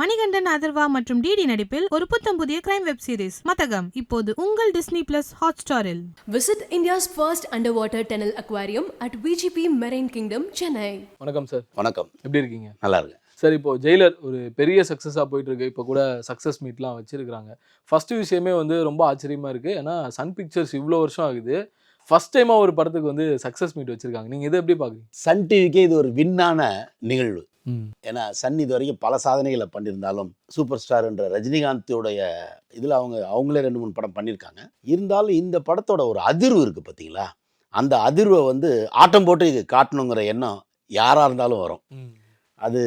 மணிகண்டன், அதர்வா மற்றும் டிடி நடிப்பில் ஒரு புத்தம் புதிய கிரைம் வெப் சீரிஸ் மதகம் இப்போது உங்கள் டிஸ்னி பிளஸ் ஹாட்ஸ்டாரில். Visit India's first underwater tunnel aquarium at VGP Marine Kingdom, Chennai. வணக்கம் சார். வணக்கம். எப்படி இருக்கீங்க? நல்லா இருக்கு சார். இப்போ ஜெயிலர் ஒரு பெரிய சக்ஸஸாக போயிட்டு இருக்கு. இப்போ கூட சக்ஸஸ் மீட்லாம் வச்சிருக்காங்க. ஃபர்ஸ்ட் விஷயமே வந்து ரொம்ப ஆச்சரியமா இருக்கு. ஏன்னா சன் பிக்சர்ஸ் இவ்வளோ வருஷம் ஆகுது, ஃபர்ஸ்ட் டைமாக ஒரு படத்துக்கு வந்து சக்ஸஸ் மீட் வச்சிருக்காங்க. நீங்கள் இதை எப்படி பார்க்குறீங்க? சன் டிவிக்கே இது ஒரு வின்னான நிகழ்வு. ஏன்னா சன் இது வரைக்கும் பல சாதனைகளை பண்ணியிருந்தாலும் சூப்பர் ஸ்டார் என்ற ரஜினிகாந்தோடைய இதில் அவங்களே 2-3 படம் பண்ணியிருக்காங்க. இருந்தாலும் இந்த படத்தோட ஒரு அதிர்வு இருக்குது பார்த்தீங்களா, அந்த அதிர்வை வந்து ஆட்டம் போட்டு இது காட்டணுங்கிற எண்ணம் யாராக இருந்தாலும் வரும். அது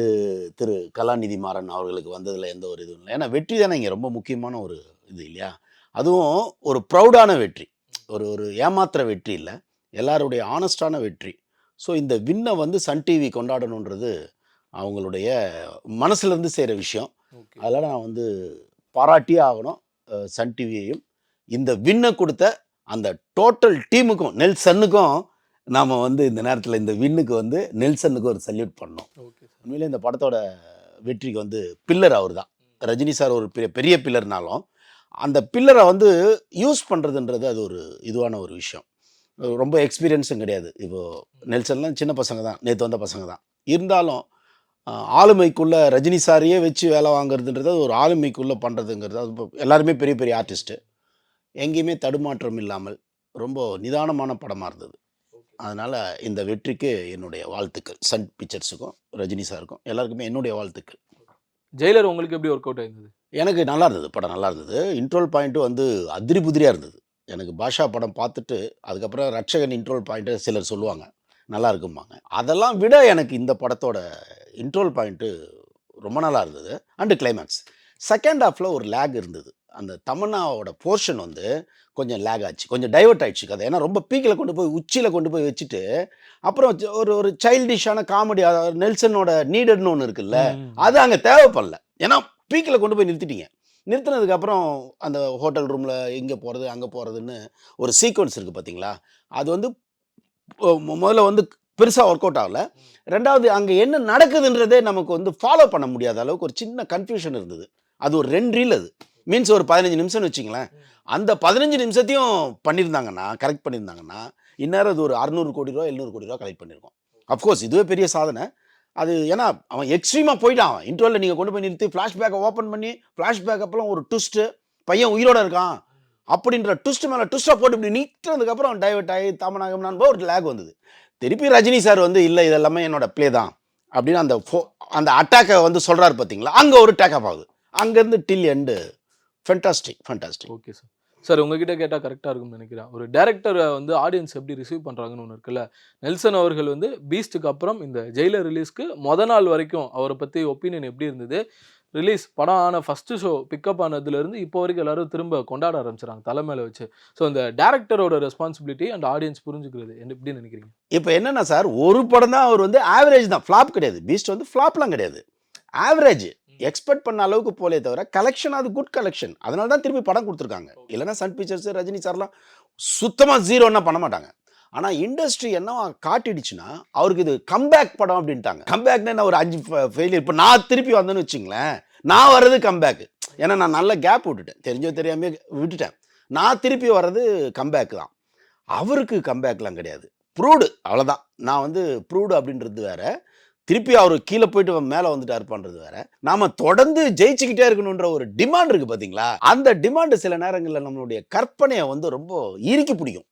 திரு கலாநிதி மாறன் அவர்களுக்கு வந்ததில் எந்த ஒரு இதுவும் இல்லை. ஏன்னா வெற்றி தானே இங்கே ரொம்ப முக்கியமான ஒரு இது இல்லையா? அதுவும் ஒரு ப்ரௌடான வெற்றி, ஒரு ஏமாத்துற வெற்றி இல்லை, எல்லாருடைய ஆனஸ்டான வெற்றி. ஸோ இந்த வின்னை வந்து சன் டிவி கொண்டாடணுன்றது அவங்களுடைய மனசுலேருந்து செய்கிற விஷயம். அதனால் நான் வந்து பாராட்டியே ஆகணும் சன் டிவியையும், இந்த வின்னை கொடுத்த அந்த டோட்டல் டீமுக்கும், நெல்சனுக்கும் நாம் வந்து இந்த நேரத்தில் இந்த வின்னுக்கு வந்து நெல்சனுக்கு ஒரு சல்யூட் பண்ணோம். உண்மையிலே இந்த படத்தோட வெற்றிக்கு வந்து பில்லர் அவர் தான். ரஜினி சார் ஒரு பெரிய பில்லர்னாலும் அந்த பில்லரை வந்து யூஸ் பண்ணுறதுன்றது அது ஒரு இதுவான ஒரு விஷயம். ரொம்ப எக்ஸ்பீரியன்ஸும் கிடையாது. இப்போது நெல்சன்லாம் சின்ன பசங்க தான், நேற்று வந்த பசங்க தான். இருந்தாலும் ஆளுமைக்குள்ளே ரஜினி சாரையே வச்சு வேலை வாங்குறதுன்றது ஒரு ஆளுமைக்குள்ளே பண்ணுறதுங்கிறது. அது இப்போ எல்லாருமே பெரிய பெரிய ஆர்டிஸ்ட்டு, எங்கேயுமே தடுமாற்றம் இல்லாமல் ரொம்ப நிதானமான படமாக இருந்தது. அதனால் இந்த வெற்றிக்கு என்னுடைய வாழ்த்துக்கள் சன் பிக்சர்ஸுக்கும் ரஜினி சாருக்கும் எல்லாருக்குமே என்னுடைய வாழ்த்துக்கள். ஜெயிலர் உங்களுக்கு எப்படி ஒர்க் அவுட் ஆயிருந்தது? எனக்கு நல்லா இருந்தது, படம் நல்லா இருந்தது. இன்ட்ரோல் பாயிண்ட்டு வந்து அதிரி புதிரியாக இருந்தது. எனக்கு பாஷா படம் பார்த்துட்டு அதுக்கப்புறம் ரட்சகன் இன்ட்ரோல் பாயிண்ட்டு சிலர் சொல்லுவாங்க நல்லா இருக்கும்பாங்க. அதெல்லாம் விட எனக்கு இந்த படத்தோட இன்ட்ரோல் பாயிண்ட்டு ரொம்ப நல்லா இருந்தது. அண்டு கிளைமேக்ஸ் செகண்ட் ஹாஃபில் ஒரு லேக் இருந்தது. அந்த தமன்னாவோட போர்ஷன் வந்து கொஞ்சம் லேக் ஆச்சு, கொஞ்சம் டைவர்ட் ஆயிடுச்சு கதை. ஏன்னா ரொம்ப பீக்கில் கொண்டு போய் உச்சியில் கொண்டு போய் வச்சுட்டு அப்புறம் ஒரு சைல்டிஷான காமெடி, நெல்சனோட நீடட்னு ஒன்று இருக்குல்ல, அது அங்கே தேவைப்படல. ஏன்னா பீக்கில் கொண்டு போய் நிறுத்திட்டீங்க. நிறுத்தினதுக்கப்புறம் அந்த ஹோட்டல் ரூமில் இங்கே போகிறது அங்கே போகிறதுன்னு ஒரு சீக்வன்ஸ் இருக்குது பார்த்தீங்களா, அது வந்து முதல்ல வந்து பெருசாக ஒர்க் அவுட் ஆகலை. ரெண்டாவது அங்கே என்ன நடக்குதுன்றதே நமக்கு வந்து ஃபாலோ பண்ண முடியாத அளவுக்கு ஒரு சின்ன கன்ஃபியூஷன் இருந்தது. அது ஒரு 2 ரீல், அது மீன்ஸ் ஒரு 15 நிமிஷம்னு வச்சிங்களேன். அந்த 15 நிமிஷத்தையும் பண்ணியிருந்தாங்கன்னா, கரெக்ட் பண்ணியிருந்தாங்கன்னா, இந்நேரம் அது ஒரு 600 கோடி ரூபா 700 கோடி ரூபா கலெக்ட் பண்ணியிருக்கோம். அஃப்கோர்ஸ் இதுவே பெரிய சாதனை. அது ஏன்னா அவன் எக்ஸ்ட்ரீமாக போயிட்டான். அவன் இன்ட்ரோவில் நீங்கள் கொண்டு போய் நிறுத்தி ஃப்ளாஷ்பேக்கை ஓப்பன் பண்ணி ஃப்ளாஷ்பேக் அப்பெல்லாம் ஒரு ட்விஸ்ட்டு, பையன் உயிரோடு இருக்கான் அப்படின்ற ட்விஸ்ட் மேலே ட்விஸ்ட்டாக போட்டு இப்படி நீக்கிறதுக்கப்புறம் டைவர்ட் ஆகி தாமனாகம்னான் ஒரு லேக் வந்தது. திருப்பி ரஜினி சார் வந்து இல்லை இதெல்லாமே என்னோட ப்ளே தான் அப்படின்னு அந்த அட்டாக்கை வந்து சொல்கிறாரு பார்த்தீங்களா, அங்கே ஒரு டேக் ஆஃப் ஆகுது. அங்கேருந்து டில் end fantastic. Okay sir. Sir உங்ககிட்ட கேட்டால் கரெக்டாக இருக்கும்னு நினைக்கிறேன். ஒரு டேரக்டரை வந்து ஆடியன்ஸ் எப்படி ரிசீவ் பண்ணுறாங்கன்னு ஒன்று இருக்குல்ல. நெல்சன் அவர்கள் வந்து பீஸ்ட்டுக்கு அப்புறம் இந்த ஜெயிலர் ரிலீஸ்க்கு நாள் வரைக்கும் அவரை பற்றி ஒப்பீனியன் எப்படி இருந்தது? ரிலீஸ் படம் ஆன ஃபஸ்ட்டு ஷோ பிக்கப் ஆனதுலேருந்து இப்போ வரைக்கும் எல்லாரும் திரும்ப கொண்டாட ஆரம்பிச்சிடறாங்க தலைமையில வச்சு. ஸோ இந்த டேரக்டரோட ரெஸ்பான்சிபிலிட்டி அண்ட் ஆடியன்ஸ் புரிஞ்சுக்கிறது எப்படி நினைக்கிறீங்க? இப்போ என்னென்னா சார், ஒரு படம் தான் அவர் வந்து ஆவரேஜ் தான், ஃப்ளாப் கிடையாது. பீஸ்ட் வந்து ஃப்ளாப்லாம் கிடையாது, ஆவரேஜ். எக்ஸ்பெக்ட் பண்ண அளவுக்கு போலே தவிர கலெக்ஷன் அது குட் கலெக்ஷன். அதனால தான் திருப்பி படம் கொடுத்துருக்காங்க. இல்லைன்னா சன் பிக்சர்ஸ் ரஜினி சார்லாம் சுத்தமாக ஜீரோன்னா பண்ண மாட்டாங்க. ஆனால் இண்டஸ்ட்ரி என்னவா காட்டிடுச்சுன்னா அவருக்கு இது கம்பேக் படம் அப்படின்ட்டாங்க. கம்பேக்னா என்ன, ஒரு 5 ஃபெயிலியர். இப்போ நான் திருப்பி வந்தேன்னு வச்சுங்களேன், நான் வர்றது கம்பேக்கு. ஏன்னா நான் நல்ல கேப் விட்டுட்டேன், தெரிஞ்சோ தெரியாமல் விட்டுட்டேன். நான் திருப்பி வர்றது கம்பேக் தான். அவருக்கு கம்பேக்லாம் கிடையாது, ப்ரூவ்டு, அவ்வளோதான். நான் வந்து ப்ரூவ்டு அப்படின்றது வேற, திருப்பி அவர் கீழே போயிட்டு மேலே வந்துட்டாரு பண்ணுறது வேற. நாம தொடர்ந்து ஜெயிச்சுக்கிட்டே இருக்கணுன்ற ஒரு டிமாண்ட் இருக்குது பார்த்தீங்களா, அந்த டிமாண்டு சில நேரங்களில் நம்மளுடைய கற்பனையை வந்து ரொம்ப இறுக்கி பிடிக்கும்.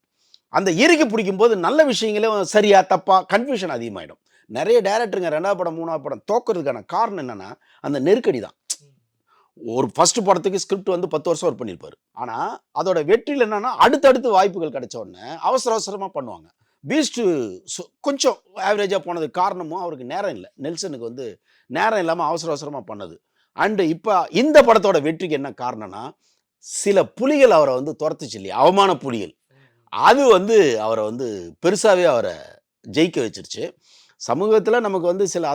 அந்த இறுக்கி பிடிக்கும் போது நல்ல விஷயங்களே சரியா தப்பா கன்ஃபியூஷன் அதிகமாகிடும். நிறைய டேரக்டருங்க 2வது படம் 3வது படம் தோக்கிறதுக்கான காரணம் என்னன்னா அந்த நெருக்கடி தான். ஒரு ஃபர்ஸ்ட் படத்துக்கு ஸ்கிரிப்ட் வந்து 10 வருஷம் ஒர்க் பண்ணியிருப்பாரு. ஆனால் அதோட வெற்றியில் என்னன்னா அடுத்தடுத்து வாய்ப்புகள் கிடைச்ச உடனே அவசரமாக பண்ணுவாங்க. பீஸ்ட் கொஞ்சம் ஆவரேஜாக போனதுக்கு காரணமும் அவருக்கு நேரம் இல்லை. நெல்சனுக்கு வந்து நேரம் இல்லாமல் அவசரமாக பண்ணது. அண்டு இப்போ இந்த படத்தோட வெற்றிக்கு என்ன காரணம்னா, சில புலிகள் அவரை வந்து துரத்துச்சு இல்லையா, அவமான புலிகள், அது வந்து அவரை வந்து பெருசாகவே அவரை ஜெயிக்க வச்சிருச்சு. சமூகத்தில் நமக்கு வந்து சில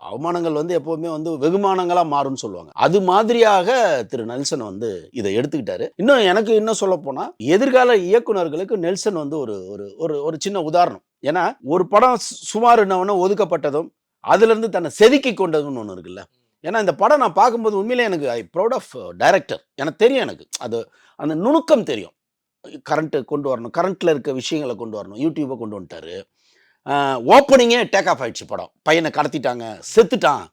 அவமானங்கள் வந்து எப்போவுமே வந்து வெகுமானங்களாக மாறும்னு சொல்லுவாங்க. அது மாதிரியாக திரு நெல்சன் வந்து இதை எடுத்துக்கிட்டாரு. இன்னும் சொல்ல போனால் எதிர்கால இயக்குனர்களுக்கு நெல்சன் வந்து ஒரு ஒரு ஒரு சின்ன உதாரணம். ஏன்னா ஒரு படம் சுமார் என்னவொன்னு ஒதுக்கப்பட்டதும் அதுலேருந்து தன்னை செதுக்கி கொண்டதுன்னு ஒன்று இருக்குல்ல. ஏன்னா இந்த படம் நான் பார்க்கும்போது உண்மையிலே எனக்கு ஐ ப்ரௌட் ஆஃப் டைரக்டர். எனக்கு தெரியும், எனக்கு அது அந்த நுணுக்கம் தெரியும். கரண்ட்டு கொண்டு வரணும், கரண்ட்டில் இருக்க விஷயங்களை கொண்டு வரணும். யூடியூப்பை கொண்டு வந்துட்டாரு. ஓப்பனிங்கே டேக் ஆஃப் ஆயிடுச்சு படம். பையனை கடத்திட்டாங்க, செத்துட்டான்.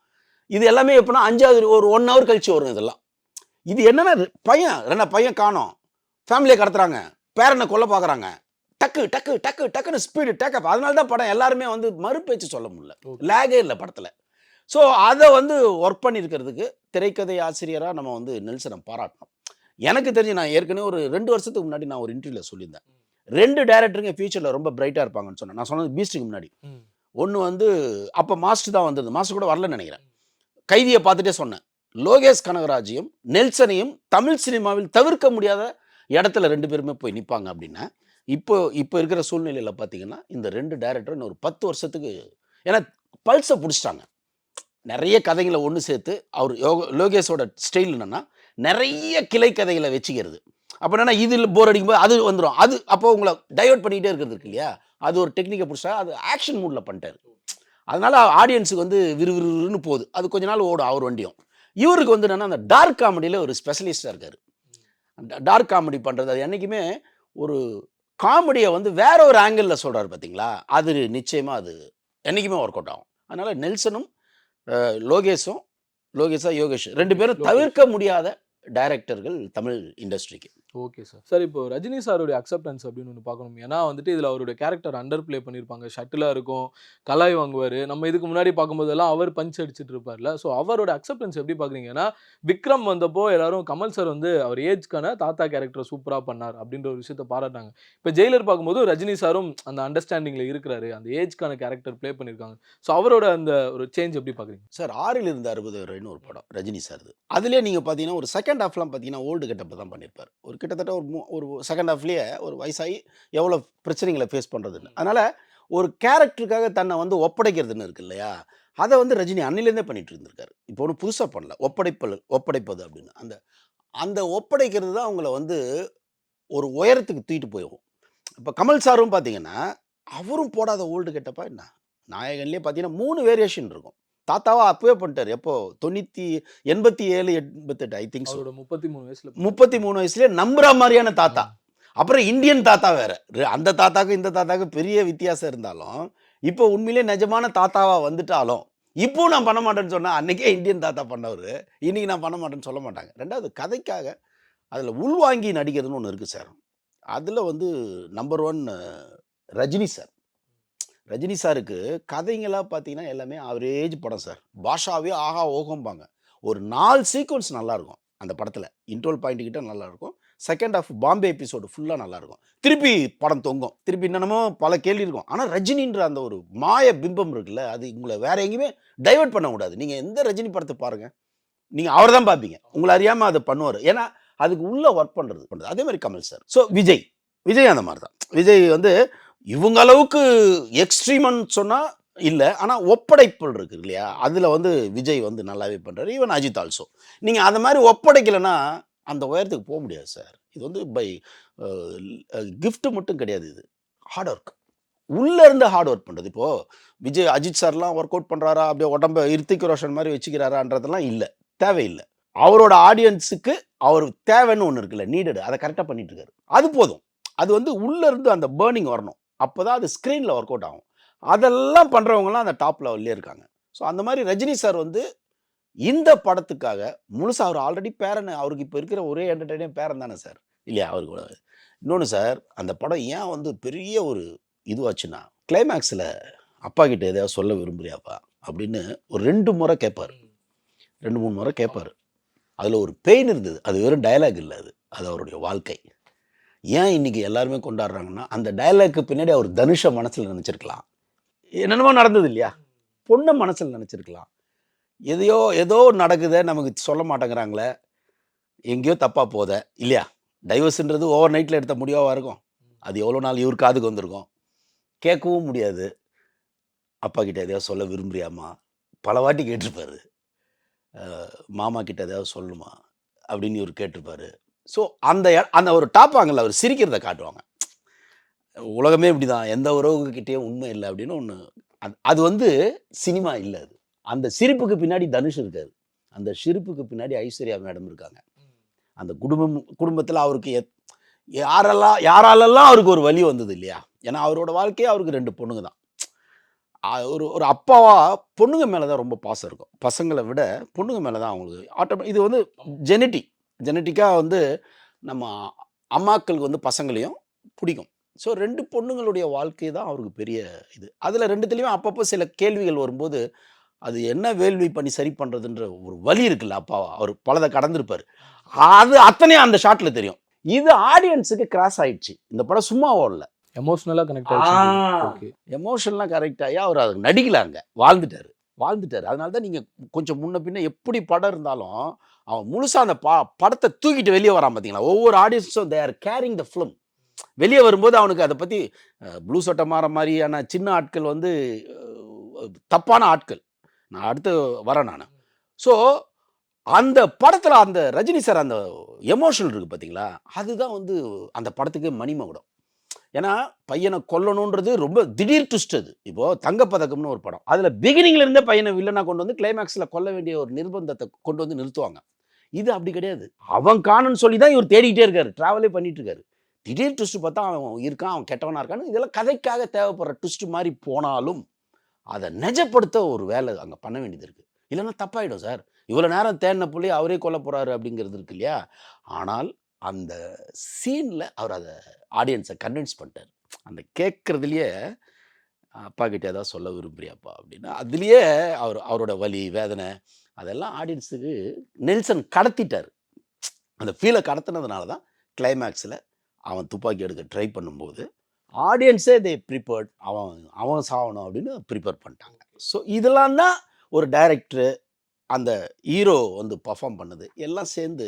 இது எல்லாமே எப்படின்னா 5வது ஒரு 1 ஹவர் கழிச்சு வரும் இதெல்லாம். இது என்னன்னா பையன் காணோம், ஃபேமிலியை கடத்துறாங்க, பேரனை கொல்ல பார்க்குறாங்க, டக்கு டக்கு டக்கு டக்குன்னு ஸ்பீடு டேக் ஆஃப். அதனால தான் படம் எல்லாருமே வந்து மறுபேச்சு சொல்ல முடியல, லேகே இல்லை படத்தில். ஸோ அதை வந்து ஒர்க் பண்ணியிருக்கிறதுக்கு திரைக்கதை ஆசிரியராக நம்ம வந்து நெல்சனை பாராட்டணும். எனக்கு தெரிஞ்சு நான் ஏற்கனவே ஒரு 2 வருஷத்துக்கு முன்னாடி நான் ஒரு இன்டர்வியூவில் சொல்லியிருந்தேன், 2 டேரக்டருங்க ஃபியூச்சரில் ரொம்ப பிரைட்டாக இருப்பாங்கன்னு சொன்னேன். நான் சொன்னது பீஸ்ட்டுக்கு முன்னாடி. ஒன்று வந்து அப்போ மாஸ்டர் தான் வந்தது, மாஸ்டர் கூட வரலன்னு நினைக்கிறேன். கைதியை பார்த்துட்டே சொன்னேன், லோகேஷ் கனகராஜையும் நெல்சனையும் தமிழ் சினிமாவில் தவிர்க்க முடியாத இடத்துல 2 பேருமே போய் நிற்பாங்க அப்படின்னா. இப்போ இருக்கிற சூழ்நிலையில் பார்த்தீங்கன்னா இந்த 2 டேரக்டரும் இன்னும் ஒரு 10 வருஷத்துக்கு, ஏன்னா பல்ஸை பிடிச்சிட்டாங்க. நிறைய கதைகளை ஒன்று சேர்த்து அவர் லோகேஷோட ஸ்டைல் என்னென்னா நிறைய கிளை கதைகளை வச்சுக்கிறது. அப்போ என்னன்னா இதில் போர் அடிக்கும்போது அது வந்துடும், அது அப்போ உங்களை டைவர்ட் பண்ணிக்கிட்டே இருக்கிறது இருக்கு இல்லையா. அது ஒரு டெக்னிக்கை பிடிச்சா அது ஆக்ஷன் மூடில் பண்ணிட்டாரு. அதனால ஆடியன்ஸுக்கு வந்து விறுவிறுன்னு போகுது, அது கொஞ்ச நாள் ஓடும் அவர் வண்டியும். இவருக்கு வந்து என்னென்னா அந்த டார்க் காமெடியில் ஒரு ஸ்பெஷலிஸ்டாக இருக்கார். டார்க் காமெடி பண்ணுறது அது என்றைக்குமே ஒரு காமெடியை வந்து வேற ஒரு ஆங்கிளில் சொல்கிறார் பார்த்தீங்களா, அது நிச்சயமாக அது என்றைக்குமே ஒர்க் அவுட் ஆகும். அதனால் நெல்சனும் லோகேஷா யோகேஷ் 2 பேரும் தவிர்க்க முடியாத டைரக்டர்கள் தமிழ் இண்டஸ்ட்ரிக்கு. Okay sir. சார் இப்போ ரஜினி சாருடைய அக்செப்டன்ஸ் அப்படின்னு ஒன்று பார்க்கணும். ஏன்னா வந்துட்டு இதில் அவருடைய கேரக்டர் அண்டர் ப்ளே பண்ணியிருப்பாங்க, ஷட்டிலாக இருக்கும், கலாய் வாங்குவார். நம்ம இதுக்கு முன்னாடி பார்க்கும்போதெல்லாம் அவர் பஞ்ச் அடிச்சுட்டு இருப்பார்ல. ஸோ அவரோட அக்செப்டன்ஸ் எப்படி பார்க்குறீங்க? ஏன்னா விக்ரம் வந்தப்போ எல்லாரும் கமல் சார் வந்து அவர் ஏஜ்க்கான தாத்தா கேரக்டர் சூப்பராக பண்ணார் அப்படின்ற ஒரு விஷயத்த பாராட்டாங்க. இப்போ ஜெயிலர் பார்க்கும்போது ரஜினி சாரும் அந்த அண்டர்ஸ்டாண்டிங்கில் இருக்கிறாரு, அந்த ஏஜ்க்கான கேரக்டர் ப்ளே பண்ணியிருக்காங்க. ஸோ அவரோட அந்த ஒரு சேஞ்ச் எப்படி பார்க்குறீங்க சார்? 6ல் இருந்து 60 வரைன்னு ஒரு படம் ரஜினி சார். அதுலேயே நீங்கள் பார்த்தீங்கன்னா ஒரு செகண்ட் ஹாஃப்லாம் பார்த்தீங்கன்னா ஓல்டு கெட்டப் தான் பண்ணியிருப்பார். ஒரு கிட்டத்தட்ட ஒரு செகண்ட் ஹாஃப்லேயே ஒரு வயசாகி எவ்வளோ பிரச்சனைகளை ஃபேஸ் பண்ணுறதுன்னு. அதனால் ஒரு கேரக்டருக்காக தன்னை வந்து ஒப்படைக்கிறதுன்னு இருக்கு இல்லையா, அதை வந்து ரஜினி அன்னிலேருந்தே பண்ணிட்டு இருந்திருக்காரு. இப்போ ஒன்றும் புதுசாக பண்ணல, ஒப்படைப்பது அப்படின்னு. அந்த ஒப்படைக்கிறது தான் அவங்கள வந்து ஒரு உயரத்துக்கு தூக்கிட்டு போயிடும். இப்போ கமல் சாரும் பார்த்தீங்கன்னா அவரும் போடாத ஓல்டு கெட்டப்பா என்ன, நாயகன்லேயே பார்த்தீங்கன்னா 3 வேரியேஷன் இருக்கும். தாத்தாவா அப்பவே பண்ணிட்டார். எப்போ 87, 88 ஐ திங்க். 33 வயசுலேயே நம்புற மாதிரியான தாத்தா. அப்புறம் இந்தியன் தாத்தா வேற. அந்த தாத்தாக்கும் இந்த தாத்தாக்கும் பெரிய வித்தியாசம் இருந்தாலும் இப்போ உண்மையிலே நிஜமான தாத்தாவா வந்துட்டாலும் இப்போ நான் பண்ண மாட்டேன்னு சொன்னால் அன்றைக்கே இந்தியன் தாத்தா பண்ணவர் இன்றைக்கி நான் பண்ண மாட்டேன்னு சொல்ல மாட்டாங்க. 2வது கதைக்காக அதில் உள்வாங்கி நடிக்கிறதுன்னு ஒன்று இருக்குது சார். அதில் வந்து நம்பர் 1 ரஜினி சார். ரஜினி சாருக்கு கதைங்களாக பார்த்தீங்கன்னா எல்லாமே ஆவரேஜ் படம் சார். பாஷாவே ஆஹா ஓகம்பாங்க. ஒரு 4 சீக்வன்ஸ் நல்லாயிருக்கும் அந்த படத்தில். இன்ட்ரோல் பாயிண்ட் கிட்ட நல்லாயிருக்கும். செகண்ட் ஹாஃப் பாம்பே எபிசோடு ஃபுல்லாக நல்லாயிருக்கும். திருப்பி படம் தொங்கும், திருப்பி என்னென்னமோ பல கேள்வி இருக்கும். ஆனால் ரஜினின்ற அந்த ஒரு மாய பிம்பம் இருக்குல்ல, அது உங்களை வேற எங்கேயுமே டைவர்ட் பண்ண கூடாது. நீங்கள் எந்த ரஜினி படத்தை பாருங்கள், நீங்கள் அவர் தான் பார்ப்பீங்க. உங்களை அறியாமல் அதை பண்ணுவார். ஏன்னா அதுக்கு உள்ளே ஒர்க் பண்ணுறது. அதே மாதிரி கமல் சார். ஸோ விஜய் அந்த மாதிரி தான். விஜய் வந்து இவங்க அளவுக்கு எக்ஸ்ட்ரீம்னு சொன்னால் இல்லை, ஆனால் ஒப்படைப்பு இருக்குது இல்லையா, அதில் வந்து விஜய் வந்து நல்லாவே பண்ணுறாரு. Even Ajith also. நீங்கள் அந்த மாதிரி ஒப்படைக்கலைன்னா அந்த உயரத்துக்கு போக முடியாது சார். இது வந்து பை கிஃப்ட் மட்டும் கிடையாது, இது ஹார்ட் ஒர்க். உள்ளேருந்து ஹார்ட் ஒர்க் பண்ணுறது. இப்போது அஜித் சார்லாம் ஒர்க் அவுட் பண்ணுறாரா, அப்படியே உடம்பை ரித்திக் ரோஷன் மாதிரி வச்சுக்கிறாரான்றதெல்லாம் இல்லை, தேவையில்லை. அவரோட ஆடியன்ஸுக்கு அவர் தேவைன்னு ஒன்று இருக்குல்ல, நீடடு, அதை கரெக்டாக பண்ணிட்டு இருக்காரு. அது போதும். அது வந்து உள்ளேருந்து அந்த பேர்னிங் வரணும், அப்போ தான் அது ஸ்க்ரீனில் ஒர்க் அவுட் ஆகும். அதெல்லாம் பண்ணுறவங்களாம் அந்த டாப் லெவல்லே இருக்காங்க. ஸோ அந்த மாதிரி ரஜினி சார் வந்து இந்த படத்துக்காக முழுசாக அவர் ஆல்ரெடி பேரன், அவருக்கு இப்போ இருக்கிற ஒரே என்டர்டைனர் பேரன் தானே சார் இல்லையா அவருக்கு. இன்னொன்று சார், அந்த படம் ஏன் வந்து பெரிய ஒரு இதுவாச்சுன்னா, கிளைமேக்ஸில் அப்பா கிட்ட எதையாவது சொல்ல விரும்புறியாப்பா அப்படின்னு ஒரு 2 முறை கேட்பார், 2-3 முறை கேட்பார். அதில் ஒரு பெயின் இருந்தது. அது வெறும் டயலாக் இல்லை, அது அவருடைய வாழ்க்கை. ஏன் இன்றைக்கி எல்லாருமே கொண்டாடுறாங்கன்னா, அந்த டயலாக்கு பின்னாடி அவர் தனுஷை மனசில் நினச்சிருக்கலாம், என்னென்னமோ நடந்தது இல்லையா, பொண்ணை மனசில் நினச்சிருக்கலாம். ஏதோ நடக்குதே, நமக்கு சொல்ல மாட்டேங்கிறாங்களே, எங்கேயோ தப்பாக போத இல்லையா. டைவர்ஸுன்றது ஓவர் நைட்டில் எடுத்த முடிவாக இருக்கும். அது எவ்வளோ நாள் இவர் காதுக்கு வந்திருக்கும், கேட்கவும் முடியாது. அப்பா கிட்ட எதையாவது சொல்ல விரும்புறியாம்மா? பல வாட்டி கேட்டிருப்பாரு. மாமா கிட்ட ஏதாவது சொல்லணுமா? அப்படின்னு இவரு கேட்டிருப்பாரு. ஸோ அந்த ஒரு டாப்பாங்கல்ல அவர் சிரிக்கிறத காட்டுவாங்க. உலகமே இப்படிதான். எந்த உறவுகிட்டயும் உண்மை இல்ல அப்படின்னு ஒண்ணு. அது வந்து சினிமா இல்ல அது. அந்த சிரிப்புக்கு பின்னாடி தனுஷ் இருக்காரு. அந்த சிரிப்புக்கு பின்னாடி ஐஸ்வர்யா மேடம் இருக்காங்க. அந்த குடும்பத்துல அவருக்கு யாராலெல்லாம் அவருக்கு ஒரு வலி வந்தது இல்லையா? ஏன்னா அவரோட வாழ்க்கையே அவருக்கு 2 பொண்ணுங்க தான். ஒரு அப்பாவா பொண்ணுங்க மேல தான் ரொம்ப பாசம் இருக்கும். பசங்கள விட பொண்ணுங்க மேல தான் அவங்களுக்கு இது வந்து ஜெனட்டிக்கா வந்து நம்ம அம்மாக்களுக்கு வந்து பசங்களையும் பிடிக்கும். ஸோ 2 பொண்ணுங்களுடைய வாழ்க்கை தான் அவருக்கு பெரிய இது. அதில் 2த்துலயும் அப்பப்போ சில கேள்விகள் வரும்போது, அது என்ன வேள்வி பண்ணி சரி பண்ணுறதுன்ற ஒரு வலி இருக்குல்ல அப்பாவா, அவர் பலதை கடந்திருப்பார். அது அத்தனையும் அந்த ஷாட்ல தெரியும். இது ஆடியன்ஸுக்கு கிராஸ் ஆயிடுச்சு. இந்த படம் சும்மா ஓடல. எமோஷனலா கனெக்ட் ஆயிடுச்சு. ஓகே. எமோஷனலாக கரெக்ட் ஆகி அவர் அதுக்கு நடிக்கலாங்க. வாழ்ந்துட்டாரு. அதனால தான் நீங்கள் கொஞ்சம் முன்ன பின்ன எப்படி படம் இருந்தாலும், அவன் முழுசா அந்த படத்தை தூக்கிட்டு வெளியே வரான் பார்த்தீங்களா? ஒவ்வொரு ஆடியன்ஸும் they are caring the film. வெளியே வரும்போது அவனுக்கு அதை பற்றி ப்ளூ சட்டை மாற மாதிரியான சின்ன ஆட்கள் வந்து தப்பான ஆட்கள். நான் அடுத்து வரேன் நான். ஸோ அந்த படத்தில் அந்த ரஜினி சார் அந்த எமோஷனல் இருக்குது பார்த்தீங்களா? அதுதான் வந்து அந்த படத்துக்கு மணிமகுடம். ஏன்னா பையனை கொல்லணுன்றது ரொம்ப திடீர் ட்விஸ்ட் அது. இப்போது தங்கப்பதக்கம்னு ஒரு படம். அதில் பிகினிங்ல இருந்தே பையனை வில்லனா கொண்டு வந்து கிளைமேக்ஸில் கொல்ல வேண்டிய ஒரு நிர்பந்தத்தை கொண்டு வந்து நிறுத்துவாங்க. இது அப்படி கிடையாது. அவன் காணுன்னு சொல்லி தான் இவர் தேடிக்கிட்டே இருக்காரு, ட்ராவலே பண்ணிட்டு இருக்காரு. திடீர் ட்விஸ்ட் பார்த்தா அவன் இருக்கான், அவன் கெட்டவனா இருக்கான்னு இதெல்லாம் கதைக்காக தேவைப்படுற ட்விஸ்ட் மாதிரி போனாலும் அதை நிஜப்படுத்த ஒரு வேலை அங்கே பண்ண வேண்டியது இருக்குது. இல்லைன்னா தப்பாயிடும் சார். இவ்வளோ நேரம் தேடின புள்ளி அவரே கொல்ல போகிறாரு அப்படிங்கிறது இருக்கு இல்லையா? ஆனால் அந்த சீனில் அவர் அதை ஆடியன்ஸை கன்வின்ஸ் பண்ணிட்டார். அந்த கேட்குறதுலையே அப்பா கிட்ட ஏதாவது சொல்ல விரும்புறியாப்பா அப்படின்னா அதுலேயே அவரோட வலி வேதனை அதெல்லாம் ஆடியன்ஸுக்கு நெல்சன் கடத்திட்டார். அந்த ஃபீலை கடத்தினதுனால தான் கிளைமேக்ஸில் அவன் துப்பாக்கி எடுக்க ட்ரை பண்ணும்போது ஆடியன்ஸே தே ப்ரிப்பேர்ட் அவன் சாகணும் அப்படின்னு ப்ரிப்பேர் பண்ணிட்டாங்க. ஸோ இதெல்லாம் தான் ஒரு டைரக்டரு அந்த ஹீரோ வந்து பர்ஃபார்ம் பண்ணுது எல்லாம் சேர்ந்து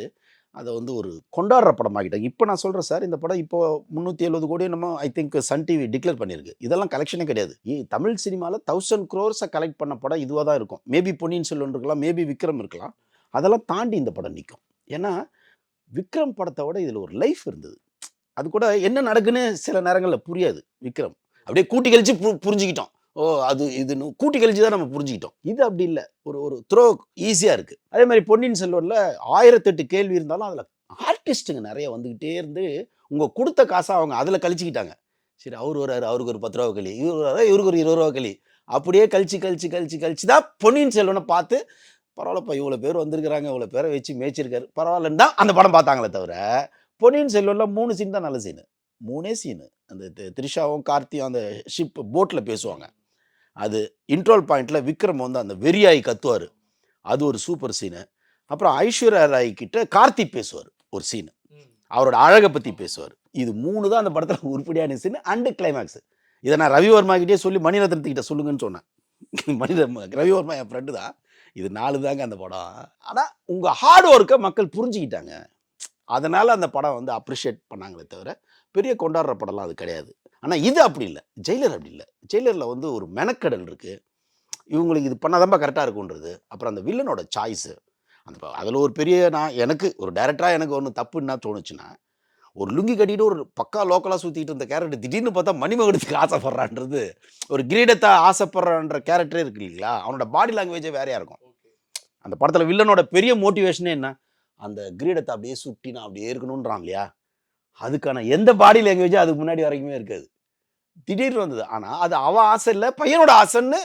அதை வந்து ஒரு கொண்டாடுற படமாகிட்டாங்க. இப்போ நான் சொல்கிறேன் சார், இந்த படம் இப்போ 370 கோடி நம்ம I think Sun TV declare பண்ணியிருக்கு. இதெல்லாம் கலெக்ஷனே கிடையாது. தமிழ் சினிமாவில் 1000 crores கலெக்ட் பண்ண படம் இதுவாக தான் இருக்கும். மேபி பொன்னியின் செல்வன் இருக்கலாம், மேபி விக்ரம் இருக்கலாம். அதெல்லாம் தாண்டி இந்த படம் நிற்கும். ஏன்னா விக்ரம் படத்தை விட இதில் ஒரு லைஃப் இருந்தது. அது கூட என்ன நடக்குன்னு சில நேரங்களில் புரியாது. விக்ரம் அப்படியே கூட்டி கழிச்சு புரிஞ்சுக்கிட்டோம். ஓ அது இதுன்னு கூட்டி கழிச்சு தான் நம்ம புரிஞ்சுக்கிட்டோம். இது அப்படி இல்லை, ஒரு த்ரோ ஈஸியாக இருக்குது. அதே மாதிரி பொன்னியின் செல்வனில் 1008 கேள்வி இருந்தாலும் அதில் ஆர்டிஸ்ட்டுங்க நிறைய வந்துக்கிட்டே இருந்து உங்கள் கொடுத்த காசை அவங்க அதில் கழிச்சிக்கிட்டாங்க. சரி அவர் வர்றாரு, அவருக்கு ஒரு 10 ரூபா களி, இவர் வர்றாரு, இவருக்கு ஒரு 20 ரூபா களி, அப்படியே கழிச்சு தான் பொன்னியின் செல்வனை பார்த்து பரவாயில்லப்பா இவ்வளோ பேர் வந்திருக்கிறாங்க, இவ்வளோ பேரை வச்சு மேய்ச்சிருக்காரு பரவாயில்லன்னு தான் அந்த படம் பார்த்தாங்களே தவிர பொன்னியின் செல்வனில் 3 சீன் தான் நல்ல சீனு. 3 சீனு அந்த த்ரிஷாவும் கார்த்தியும் அந்த ஷிப் போட்டில் பேசுவாங்க. அது இன்ட்ரோல் பாயிண்டில் விக்ரம் வந்து அந்த வெறியாய் கத்துவார், அது ஒரு சூப்பர் சீனு. அப்புறம் ஐஸ்வர்யா ராய் கிட்ட கார்த்தி பேசுவார் ஒரு சீனு, அவரோட அழகை பற்றி பேசுவார். இது 3 தான் அந்த படத்தில் உருப்படியான சீனு அண்டு கிளைமேக்ஸ். இதை நான் ரவிவர்மா கிட்டே சொல்லி மணிரத்னத்துக்கிட்ட சொல்லுங்கன்னு சொன்னேன். ரவிவர்மா என் ஃப்ரெண்டு தான். இது 4 தாங்க அந்த படம். ஆனால் உங்கள் ஹார்ட் ஒர்க்கை மக்கள் புரிஞ்சுக்கிட்டாங்க. அதனால் அந்த படம் வந்து அப்ரிஷியேட் பண்ணாங்களே தவிர பெரிய கொண்டாடுற படம்லாம் அது கிடையாது. ஆனால் இது அப்படி இல்லை. ஜெயிலர் அப்படி இல்லை. ஜெயிலரில் வந்து ஒரு மெனக்கடல் இருக்குது. இவங்களுக்கு இது பண்ணாதான்ப்பா கரெக்டாக இருக்குன்றது. அப்புறம் அந்த வில்லனோட சாய்ஸு அதில் ஒரு பெரிய எனக்கு ஒரு டைரக்டராக எனக்கு ஒன்று தப்புன்னா தோணுச்சுன்னா, ஒரு லுங்கி கட்டிட்டு ஒரு பக்கா லோக்கலாக சுற்றிட்டு இருந்த கேரக்டர் திடீர்னு பார்த்தா மணிமகுடத்துக்கு ஆசைப்படுறான்றது, ஒரு கிரீடத்தை ஆசைப்படுறான்ற கேரக்டரே இருக்கு இல்லைங்களா? அவனோட பாடி லாங்குவேஜே வேறையாக இருக்கும். அந்த படத்தில் வில்லனோட பெரிய மோட்டிவேஷனே என்ன, அந்த கிரீடத்தை அப்படியே சுட்டி நான் அப்படியே இருக்கணுன்றான் இல்லையா? அதுக்கான எந்த பாடி லாங்குவேஜும் அதுக்கு முன்னாடி வரைக்குமே இருக்காது. திடீர்னு வந்தது. ஆனால் அது அவன் ஆசை இல்லை, பையனோட ஆசைன்னு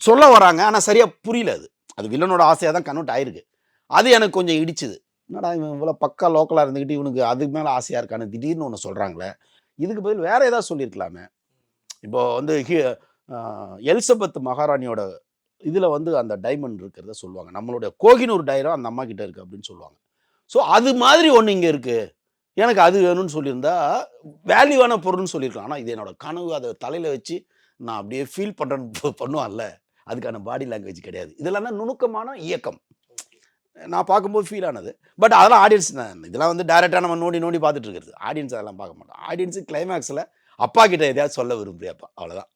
சொல்ல வராங்க. ஆனால் சரியாக புரியல. அது வில்லனோட ஆசையாக தான் கன்வெர்ட் ஆயிருக்கு. அது எனக்கு கொஞ்சம் இடிச்சுது. என்னடா இவன் இவ்வளோ பக்கா லோக்கலாக இருந்துக்கிட்டு இவனுக்கு அதுக்கு மேலே ஆசையாக இருக்கான்னு திடீர்னு ஒன்று சொல்கிறாங்களே, இதுக்கு பதில் வேறு ஏதாவது சொல்லியிருக்கலாமே. இப்போது வந்து எலிசபெத் மகாராணியோட இதில் வந்து அந்த டைமண்ட் இருக்கிறத சொல்லுவாங்க. நம்மளுடைய கோகினூர் டைரம் அந்த அம்மா கிட்ட இருக்குது அப்படின்னு சொல்லுவாங்க. ஸோ அது மாதிரி ஒன்று இங்கே இருக்குது, எனக்கு அது வேணும்னு சொல்லியிருந்தா வேல்யூவான பொருள்னு சொல்லியிருக்கலாம். ஆனால் இது என்னோட கனவு, அதை தலையில் வச்சு நான் அப்படியே ஃபீல் பண்ணுறேன்னு பண்ணுவான்ல, அதுக்கான பாடி லாங்குவேஜ் கிடையாது. இதெல்லாம் தான் நுணுக்கமான இயக்கம். நான் பார்க்கும்போது ஃபீல் ஆனது. பட் அதெல்லாம் ஆடியன்ஸ் இதெல்லாம் வந்து டைரெக்டாக நம்ம நோண்டி பார்த்துட்டு இருக்கிறது. ஆடியன்ஸ் அதெல்லாம் பார்க்க மாட்டோம். ஆடியன்ஸு கிளைமேக்ஸில் அப்பா கிட்ட எதையாவது சொல்ல விரும்புறியாப்பா, அவ்வளோதான்.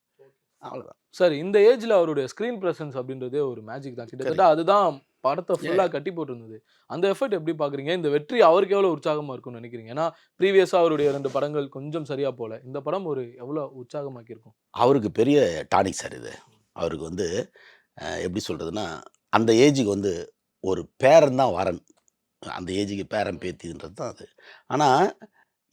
சார் இந்த ஏஜ்ல அவருடைய ஸ்கிரீன் பிரசன்ஸ் அப்படின்றதே ஒரு மேஜிக் தான். கிட்டத்தட்ட அதுதான் படத்தை ஃபுல்லா கட்டி போட்டிருந்தது. அந்த எஃபெக்ட் எப்படி பார்க்குறீங்க? இந்த வெற்றி அவருக்கு எவ்வளோ உற்சாகமா இருக்கும்னு நினைக்கிறீங்க? ஏன்னா ப்ரீவியஸா அவருடைய 2 படங்கள் கொஞ்சம் சரியா போல. இந்த படம் ஒரு எவ்வளோ உற்சாகமாக்கியிருக்கும்? அவருக்கு பெரிய டானிக் சார் இது. அவருக்கு வந்து எப்படி சொல்றதுன்னா, அந்த ஏஜுக்கு வந்து ஒரு பேரன் தான் வரன். அந்த ஏஜுக்கு பேரன் பேத்தின்றது தான் அது. ஆனா,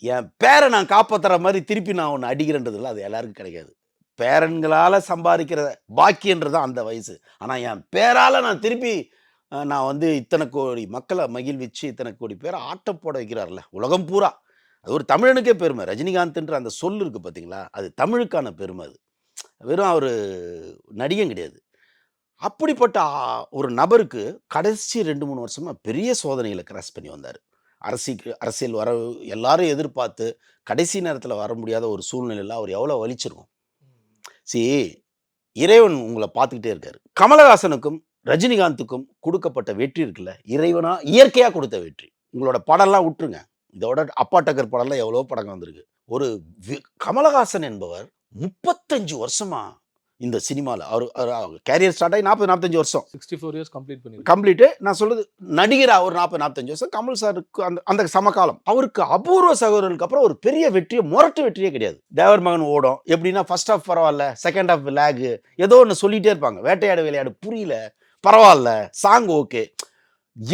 என் பேர நான் காப்பாத்துற மாரி திருப்பி நான் ஒண்ணு அடிக்கிறேன்றதுல அது எல்லாருக்கும் கிடைக்காது. பேரன்களால சம்பாதிக்கிற பாக்கியன்றது தான் அந்த வயசு. ஆனா, என் பேரால நான் திருப்பி நான் வந்து இத்தனை கோடி மக்கள மகிழ்விச்சு, இத்தனை கோடி பேர ஆட்டம் போட வைக்கிறார்ல, உலகம் பூரா. அது ஒரு தமிழனுக்கே பெருமை. ரஜினிகாந்த்ன்ற அந்த சொல் இருக்கு பார்த்தீங்களா? அது தமிழுக்கான பெருமை அது. வெறும் அவரு நடிகன் கிடையாது. அப்படிப்பட்ட ஒரு நபருக்கு கடைசி 2, 3 வருஷமா பெரிய சோதனைகள கிராஸ் பண்ணி வந்தாரு. அரசியல் வர எல்லாரும் எதிர்பார்த்து, கடைசி நேரத்தில வர முடியாத ஒரு சூழ்நிலையில அவர் எவ்வளோ வலிச்சிருக்கும். சி இறைவன் உங்கள பார்த்துக்கிட்டே இருக்காரு. கமலஹாசனுக்கும், ரஜினிகாந்துக்கும் குடுக்கப்பட்ட வெற்றி இருக்குல்ல, இறைவனா இயற்கையா குடுத்த வெற்றி. உங்களோட படம்லாம் விட்டுருங்க. இதோட அப்பா டக்கர் படம்லாம் எவ்வளவோ படங்கள் வந்திருக்கு. ஒரு கமலஹாசன் என்பவர் 35 வருஷமா இந்த சினிமால அவர் கேரியர் ஸ்டார்ட் ஆகி 40, 45 வருஷம். 64 இயர்ஸ் கம்ப்ளீட் பண்ணிருக்காரு. கம்ப்ளீட்டு. நான் சொல்றது நடிகரா ஒரு 40, 45 வருஷம். கமல் சாருக்கு அந்த சமகாலம். அவருக்கு அபூர்வ சகோதரர்களுக்கு அப்புறம் ஒரு பெரிய வெற்றியே, முரட்டு வெற்றியே கிடையாது. தேவர் மகன் ஓடும். எப்படின்னா ஃபர்ஸ்ட் ஹாஃப் பரவாயில்ல, செகண்ட் ஹாஃப் லேக், ஏதோ ஒன்று சொல்லிட்டே இருப்பாங்க. வேட்டையாடு விளையாடு புரியல, பரவாயில்ல, சாங் ஓகே.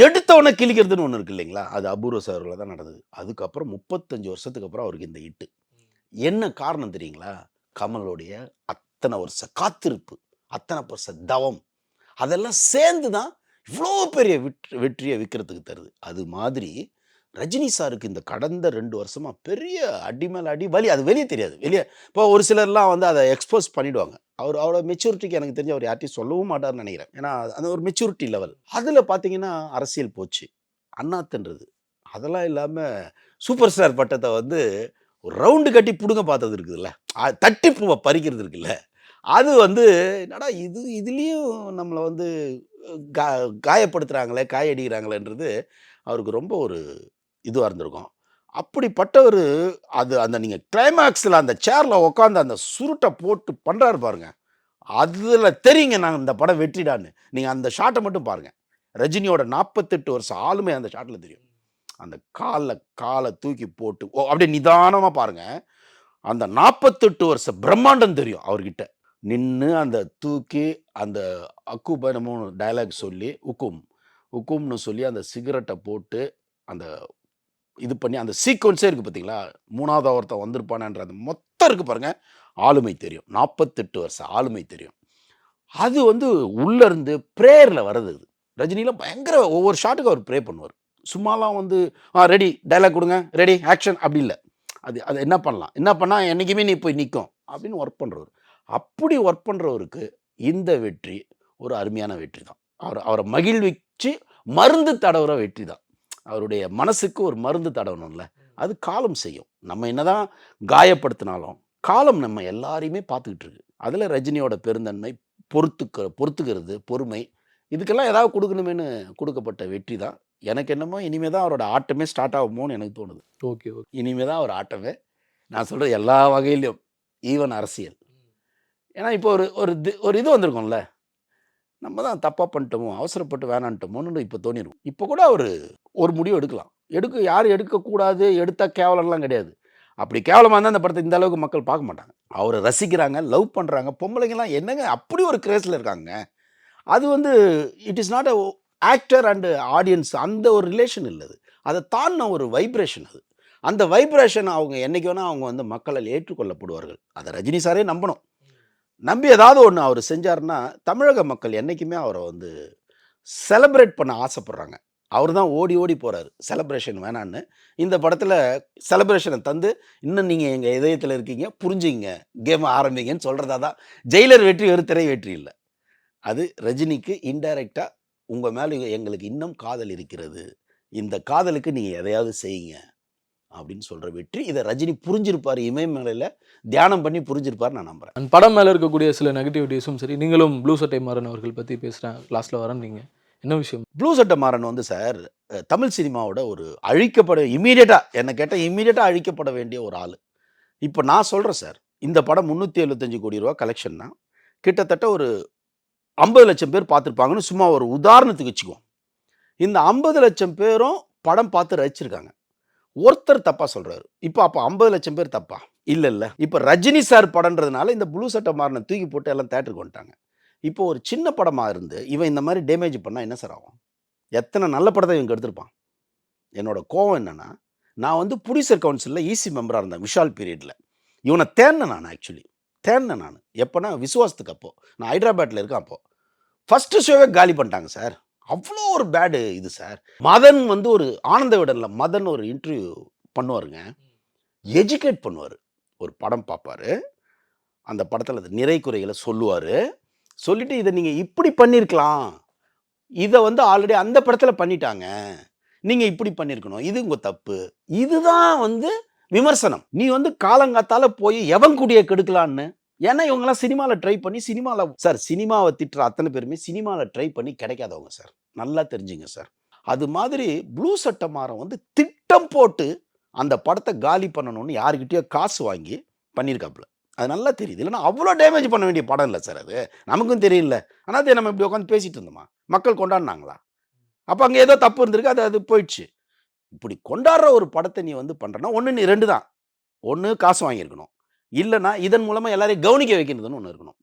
எடுத்தவொடனே கிழிக்கிறதுன்னு ஒன்று இருக்கு இல்லைங்களா? அது அபூர்வ சகோதரர்கள் தான் நடந்தது. அதுக்கப்புறம் 35 வருஷத்துக்கு அப்புறம் அவருக்கு இந்த ஹிட்டு. என்ன காரணம் தெரியுங்களா? கமலுடைய அத்தனை வருஷ காத்திருப்பு, அத்தனை வருஷ தவம், அதெல்லாம் சேர்ந்து தான் இவ்வளோ பெரிய வெற்றியை விற்கிறதுக்கு தருது. அது மாதிரி ரஜினி சாருக்கு இந்த கடந்த 2 வருஷமா பெரிய அடி மேல அடி, வலி. அது வெளியே தெரியாது. வெளியே இப்போ ஒரு சிலர்லாம் வந்து அதை எக்ஸ்போஸ் பண்ணிடுவாங்க. அவரோட மெச்சூரிட்டிக்கு எனக்கு தெரிஞ்சு அவர் யார்ட்டையும் சொல்லவும் மாட்டார்னு நினைக்கிறேன். ஏன்னா அந்த ஒரு மெச்சூரிட்டி லெவல். அதில் பார்த்தீங்கன்னா அரசியல் போச்சு, அண்ணாத்துன்றது, அதெல்லாம் இல்லாமல் சூப்பர் ஸ்டார் பட்டத்தை வந்து ஒரு ரவுண்டு கட்டி பிடுங்க பார்த்தது இருக்குதுல்ல, தட்டி பூவை பறிக்கிறது இருக்குல்ல, அது வந்து என்னடா இதுலேயும் நம்மளை வந்து காயப்படுத்துகிறாங்களே, காயடிக்கிறாங்களேன்றது அவருக்கு ரொம்ப ஒரு இதுவாக இருந்திருக்கும். அப்படிப்பட்டவர் அந்த நீங்கள் கிளைமேக்ஸில் அந்த சேரில் உட்காந்து அந்த சுருட்டை போட்டு பண்ணுறாரு பாருங்க, அதில் தெரியுங்க நான் இந்த படம் வெற்றிடான்னு. நீங்கள் அந்த ஷாட்டை மட்டும் பாருங்கள். ரஜினியோட 48 வருஷம் ஆளுமை அந்த ஷாட்டில் தெரியும். அந்த காலை தூக்கி போட்டு அப்படியே நிதானமாக பாருங்க, அந்த 48 வருஷ பிரம்மாண்டம் தெரியும் அவர்கிட்ட. நின்று அந்த தூக்கி அந்த அக்குபனமும் டயலாக் சொல்லி உக்கும்னு சொல்லி அந்த சிகரெட்டை போட்டு அந்த இது பண்ணி அந்த சீக்வன்ஸே இருக்குது பார்த்தீங்களா? 3வது ஒருத்தன் வந்திருப்பானன்ற அந்த மொத்தம் இருக்குது பாருங்க, ஆளுமை தெரியும். 48 வருஷம் ஆளுமை தெரியும். அது வந்து உள்ளேருந்து ப்ரேயரில் வர்றது. ரஜினியில் பயங்கர ஒவ்வொரு ஷாட்டுக்கு அவர் ப்ரே பண்ணுவார். சும்மாலாம் வந்து ரெடி டைலாக் கொடுங்க, ரெடி ஆக்ஷன் அப்படி இல்லை. அது என்ன பண்ணால் என்றைக்குமே நீ போய் நிற்கும் அப்படின்னு ஒர்க் பண்ணுறவர். அப்படி ஒர்க் பண்ணுறவருக்கு இந்த வெற்றி ஒரு அருமையான வெற்றி தான். அவரை மகிழ்விச்சு மருந்து தடவுற வெற்றி தான். அவருடைய மனசுக்கு ஒரு மருந்து தடவணும்ல, அது காலம் செய்யும். நம்ம என்னதான் காயப்படுத்தினாலும் காலம் நம்ம எல்லாரையுமே பார்த்துக்கிட்டு இருக்கு. அதில் ரஜினியோட பெருந்தன்மை, பொறுத்துக்கிறது, பொறுமை, இதுக்கெல்லாம் ஏதாவது கொடுக்கணுமேனு கொடுக்கப்பட்ட வெற்றி தான். எனக்கு என்னமோ இனிமே தான் அவரோட ஆட்டமே ஸ்டார்ட் ஆகுமோன்னு எனக்கு தோணுது. ஓகே. இனிமே தான் அவர் ஆட்டமே. நான் சொல்கிறது எல்லா வகையிலையும், ஈவன் அரசியல். ஏன்னா இப்போ ஒரு இது வந்திருக்கோம்ல, நம்ம தான் தப்பாக பண்ணிட்டோமோ, அவசரப்பட்டு வேணான்ட்டோமோன்னு இப்போ தோணிடும். இப்போ கூட அவர் ஒரு முடிவு எடுக்கலாம். யாரும் எடுக்கக்கூடாது, எடுத்தால் கேவலம்லாம் கிடையாது. அப்படி கேவலமாக இருந்தால் அந்த படத்தை இந்த அளவுக்கு மக்கள் பார்க்க மாட்டாங்க. அவரை ரசிக்கிறாங்க, லவ் பண்ணுறாங்க. பொம்பளைங்கலாம் என்னங்க அப்படி ஒரு கிரேஸில் இருக்காங்க. அது வந்து it is not a actor and audience, அந்த ஒரு ரிலேஷன் இல்லை. அதை தாண்டின ஒரு வைப்ரேஷன் அது. அந்த வைப்ரேஷன் அவங்க என்றைக்கு வேணால் அவங்க வந்து மக்களால் ஏற்றுக்கொள்ளப்படுவார்கள். அதை ரஜினி சாரே நம்பணும். நம்பி ஏதாவது ஒன்று அவர் செஞ்சார்னா தமிழக மக்கள் என்றைக்குமே அவரை வந்து செலிப்ரேட் பண்ண ஆசைப்படுறாங்க. அவர் தான் ஓடி ஓடி போகிறாரு செலிப்ரேஷன் வேணான்னு. இந்த படத்தில் செலிப்ரேஷனை தந்து இன்னும் நீங்கள் எங்கள் இதயத்தில் இருக்கீங்க, புரிஞ்சுங்க, கேமை ஆரம்பிங்கன்னு சொல்கிறதா தான். ஜெயிலர் வெற்றி ஒரு திரை வெற்றி இல்லை. அது ரஜினிக்கு இன்டைரக்டாக உங்கள் மேலே எங்களுக்கு இன்னும் காதல் இருக்கிறது, இந்த காதலுக்கு நீங்கள் எதையாவது செய்யுங்க அப்படின்னு சொல்கிற வெற்றி. இதை ரஜினி புரிஞ்சிருப்பார், இமயமலையில் தியானம் பண்ணி புரிஞ்சிருப்பார் நான் நம்புகிறேன். அந்த படம் மேலே இருக்கக்கூடிய சில நெகட்டிவிட்டிஸும் சரி, நீங்களும் ப்ளூ சட்டை மாறன் அவர்கள் பற்றி பேசுகிறேன் லாஸ்ட்டில் வரேன். நீங்கள் என்ன விஷயம்? ப்ளூ சட்டை மாறன் வந்து சார் தமிழ் சினிமாவோட ஒரு என்னை கேட்டால் இம்மீடியட்டாக அழிக்கப்பட வேண்டிய ஒரு ஆள். இப்போ நான் சொல்கிறேன் சார், இந்த படம் 375 கோடி ரூபா கலெக்ஷன்னா கிட்டத்தட்ட ஒரு 50 லட்சம் பேர் பார்த்துருப்பாங்கன்னு சும்மா ஒரு உதாரணத்துக்கு வச்சுக்குவோம். இந்த 50 லட்சம் பேரும் படம் பார்த்து ரசிச்சிருக்காங்க. ஒருத்தர் தப்பா சொல்றாரு. இப்போ அப்போ 50 லட்சம் பேர் தப்பா? இல்ல. இப்போ ரஜினி சார் படம்ன்றதுனால இந்த ப்ளூ சட்டை மாறனை தூக்கி போட்டு எல்லாம் தியேட்டருக்கு வந்துட்டாங்க. இப்போ ஒரு சின்ன படமா இருந்து இவன் இந்த மாதிரி டேமேஜ் பண்ணா என்ன சார் ஆகும்? எத்தனை நல்ல படத்தை இவங்க எடுத்திருப்பான். என்னோட கோவம் என்னன்னா, நான் வந்து ப்ரொடியூசர் கவுன்சிலில் ஈசி மெம்பராக இருந்தேன் விஷால் பீரியடில். இவனை தேடினேன் நான். எப்போனா விசுவாசத்துக்கு அப்போ நான் ஹைதராபாத்தில் இருக்கேன். அப்போ ஃபர்ஸ்ட் ஷோவே காலி பண்ணிட்டாங்க சார். அவ்வளோ ஒரு பேடு இது சார். மதன் வந்து ஒரு ஆனந்த விடனில் மதன் ஒரு இன்டர்வியூ பண்ணுவாருங்க. எஜுகேட் பண்ணுவார். ஒரு படம் பார்ப்பாரு. அந்த படத்தில் நிறை குறைகளை சொல்லுவார். சொல்லிட்டு இதை நீங்கள் இப்படி பண்ணியிருக்கலாம், இதை வந்து ஆல்ரெடி அந்த படத்தில் பண்ணிட்டாங்க, நீங்கள் இப்படி பண்ணியிருக்கணும், இது உங்கள் தப்பு. இதுதான் வந்து விமர்சனம். நீ வந்து காலங்காத்தால போய் எவன் கூடிய கெடுக்கலான்னு. ஏன்னா இவங்கெல்லாம் சினிமாவில் ட்ரை பண்ணி சினிமாவை திட்டுற அத்தனை பேருமே சினிமாவில் ட்ரை பண்ணி கிடைக்காதவங்க சார். நல்லா தெரிஞ்சுங்க சார். அது மாதிரி ப்ளூ சட்டை மாறன் வந்து திட்டம் போட்டு அந்த படத்தை காலி பண்ணணும்னு யாருக்கிட்டயோ காசு வாங்கி பண்ணியிருக்காப்புல. அது நல்லா தெரியுது. இல்லைன்னா அவ்வளோ டேமேஜ் பண்ண வேண்டிய படம் இல்லை சார் அது. நமக்கும் தெரியல. ஆனால் அதை நம்ம இப்படி உட்காந்து பேசிட்டு இருந்தோமா? மக்கள் கொண்டாடினாங்களா? அப்போ அங்கே ஏதோ தப்பு இருந்திருக்கு, அது போயிடுச்சு. இப்படி கொண்டாடுற ஒரு படத்தை நீ வந்து பண்ணுறனா ஒன்று நீ 2 தான். ஒன்று காசு வாங்கியிருக்கணும், இல்லைன்னா இதன் மூலமாக எல்லாரையும் கவனிக்க வைக்கிறதுன்னு ஒன்று இருக்கணும்.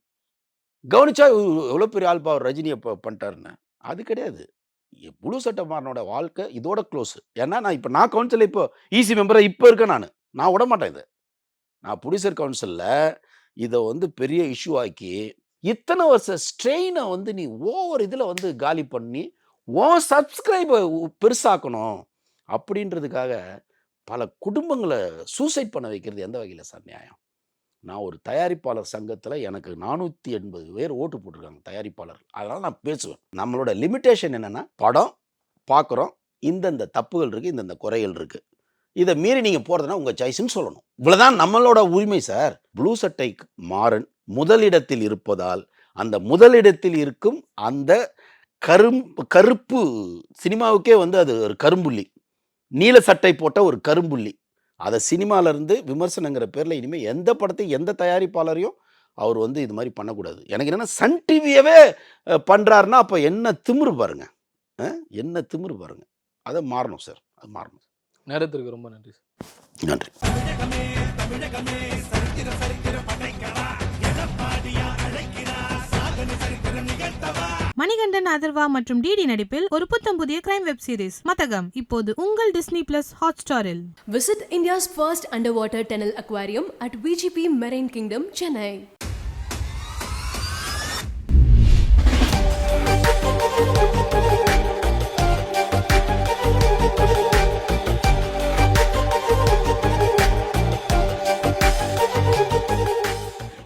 கவனிச்சா எவ்வளோ பெரிய ஆள்பா அவர் ரஜினியை பண்ணிட்டாருன்னு. அது கிடையாது. ப்ளூ சட்டை மாறனோட வாழ்க்கை இதோட க்ளோஸ். ஏன்னா நான் கவுன்சிலில் இப்போ ஈசி மெம்பராக இப்போ இருக்கேன். நான் விட மாட்டேன் இதை. நான் ப்ரொடியூசர் கவுன்சிலில் இதை வந்து பெரிய இஷ்யூ ஆக்கி இத்தனை வருஷ ஸ்ட்ரெயினை வந்து நீ ஓவர் இதில் வந்து காலி பண்ணி உன் சப்ஸ்கிரைபை பெருசாக்கணும் அப்படின்றதுக்காக பல குடும்பங்களை சூசைட் பண்ண வைக்கிறது எந்த வகையில் சார் நியாயம்? நான் ஒரு தயாரிப்பாளர் சங்கத்தில் எனக்கு 480 பேர் ஓட்டு போட்டிருக்காங்க தயாரிப்பாளர். அதனால் நான் பேசுவேன். நம்மளோட லிமிட்டேஷன் என்னென்னா, படம் பார்க்குறோம், இந்தந்த தப்புகள் இருக்குது, இந்தந்த குறைகள் இருக்குது, இதை மீறி நீங்கள் போகிறதுனா உங்கள் சாய்ஸ்ன்னு சொல்லணும். இவ்வளோதான் நம்மளோட உரிமை சார். ப்ளூ சட்டை மாறன் முதலிடத்தில் இருப்பதால் அந்த முதலிடத்தில் இருக்கும் அந்த கருப்பு சினிமாவுக்கே வந்து அது ஒரு கரும்புள்ளி, நீல சட்டை போட்ட ஒரு கரும்புள்ளி. அதை சினிமாவிலேருந்து விமர்சனங்கிற பேரில் இனிமேல் எந்த படத்தையும் எந்த தயாரிப்பாளரையும் அவர் வந்து இது மாதிரி பண்ணக்கூடாது. எனக்கு என்னென்னா, சன் டிவியவே பண்ணுறாருன்னா அப்போ என்ன திமிரு பாருங்க, அதை மாறணும் சார். அது மாறணும். நேரத்திற்கு ரொம்ப நன்றி சார். நன்றி. மணிகண்டன் அதர்வா மற்றும் டிடி நடிப்பில் ஒரு புத்தம் புதிய கிரைம் வெப் சீரிஸ் மதகம் இப்போது உங்கள் டிஸ்னி பிளஸ் ஹாட்ஸ்டாரில். Visit India's first underwater tunnel aquarium at VGP Marine Kingdom, Chennai.